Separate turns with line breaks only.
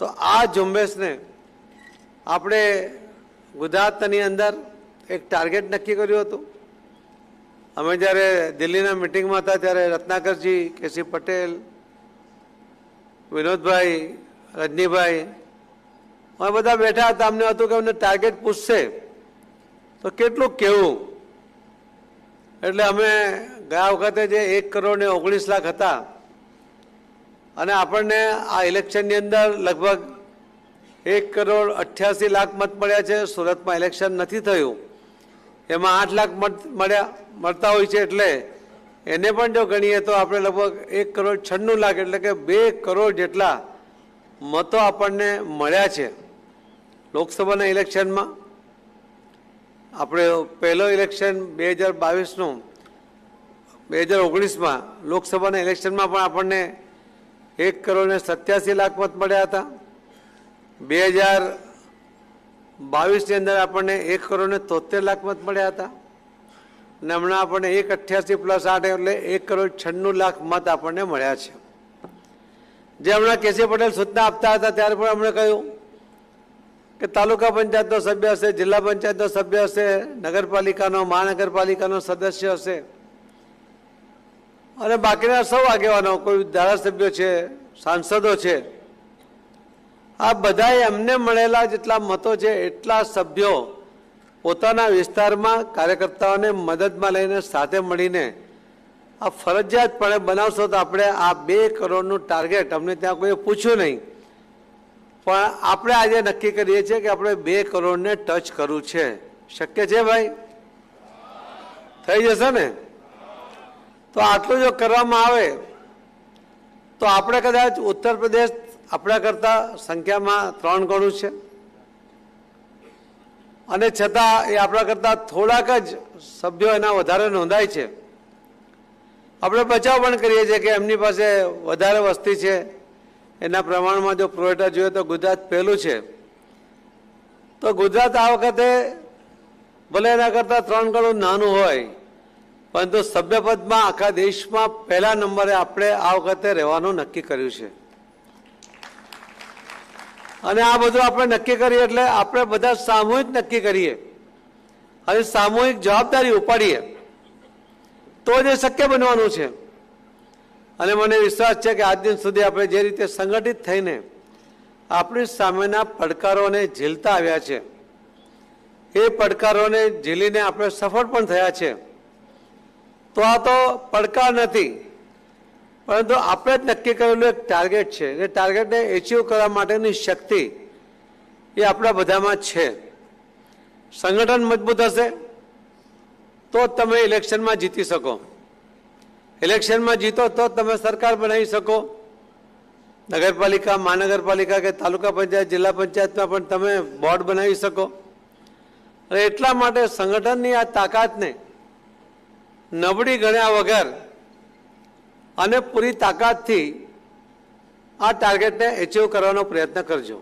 તો આ ઝુંબેશને આપણે ગુજરાતની અંદર એક ટાર્ગેટ નક્કી કર્યું હતું। અમે જ્યારે દિલ્હીના મિટિંગમાં હતા ત્યારે રત્નાકરજી, કેસી પટેલ, વિનોદભાઈ, રજનીભાઈ અમે બધા બેઠા હતા। અમને હતું કે અમને ટાર્ગેટ પૂછશે તો કેટલું કહેવું, એટલે અમે ગયા વખતે જે 1,19,00,000 હતા અને આપણને આ ઇલેક્શનની અંદર લગભગ 1,88,00,000 મત મળ્યા છે। સુરતમાં ઇલેક્શન નથી થયું, એમાં 8 લાખ મત મળતા હોય છે, એટલે એને પણ જો ગણીએ તો આપણે લગભગ 1,96,00,000 એટલે કે 2 કરોડ જેટલા મતો આપણને મળ્યા છે લોકસભાના ઇલેક્શનમાં। આપણે પહેલો ઇલેક્શન 2022નું 2019માં લોકસભાના ઇલેક્શનમાં પણ આપણને 1,87,00,000 મત મળ્યા હતા। 2022ની અંદર આપણને 1,73,00,000 મત મળ્યા હતા અને હમણાં આપણને 1,88 + 8 એટલે 1,96,00,000 મત આપણને મળ્યા છે। જે હમણાં કેસી પટેલ સૂચના આપતા હતા ત્યારે પણ અમને કહ્યું કે તાલુકા પંચાયતનો સભ્ય હશે, જિલ્લા પંચાયતનો સભ્ય હશે, નગરપાલિકાનો, મહાનગરપાલિકાનો સદસ્ય હશે અને બાકીના સૌ આગેવાનો, કોઈ ધારાસભ્યો છે, સાંસદો છે, આ બધાએ એમને મળેલા જેટલા મતો છે એટલા સભ્યો પોતાના વિસ્તારમાં કાર્યકર્તાઓને મદદમાં લઈને સાથે મળીને આ ફરજિયાતપણે બનાવશો તો આપણે આ 2 કરોડનું ટાર્ગેટ, અમને ત્યાં કોઈ પૂછ્યું નહીં, પણ આપણે આજે નક્કી કરીએ છીએ કે આપણે 2 કરોડને ટચ કરવું છે। શક્ય છે ભાઈ? થઈ જશે ને? તો આટલું જો કરવામાં આવે તો આપણે કદાચ ઉત્તર પ્રદેશ આપણા કરતાં સંખ્યામાં 3 ગણું છે અને છતાં એ આપણા કરતાં થોડાક જ સભ્યો એના વધારે નોંધાય છે। આપણે બચાવ પણ કરીએ છીએ કે એમની પાસે વધારે વસ્તી છે, એના પ્રમાણમાં જો પ્રોએટા જોઈએ તો ગુજરાત પહેલું છે। તો ગુજરાત આ વખતે ભલે એના કરતાં 3 ગણું નાનું હોય, પરંતુ સભ્યપદમાં આખા દેશમાં પહેલા નંબરે આપણે આ વખતે રહેવાનું નક્કી કર્યું છે અને આ બધું આપણે નક્કી કરીએ એટલે આપણે બધા સામૂહિક નક્કી કરીએ અને સામૂહિક જવાબદારી ઉપાડીએ તો જ એ શક્ય બનવાનું છે। અને મને વિશ્વાસ છે કે આજ દિન સુધી આપણે જે રીતે સંગઠિત થઈને આપણી સામેના પડકારોને ઝીલતા આવ્યા છે, એ પડકારોને ઝીલીને આપણે સફળ પણ થયા છે। તો આ તો પડકાર નથી, પરંતુ આપણે જ નક્કી કરેલું એક ટાર્ગેટ છે। એ ટાર્ગેટને એચીવ કરવા માટેની શક્તિ એ આપણા બધામાં છે। સંગઠન મજબૂત હશે તો તમે ઇલેક્શનમાં જીતી શકો, ઇલેક્શનમાં જીતો તો તમે સરકાર બનાવી શકો, નગરપાલિકા, મહાનગરપાલિકા કે તાલુકા પંચાયત, જિલ્લા પંચાયતમાં પણ તમે બોર્ડ બનાવી શકો। અને એટલા માટે સંગઠનની આ તાકાતને નબળી ગણ્યા વગર અને પૂરી તાકાતથી આ ટાર્ગેટને એચીવ કરવાનો પ્રયત્ન કરજો।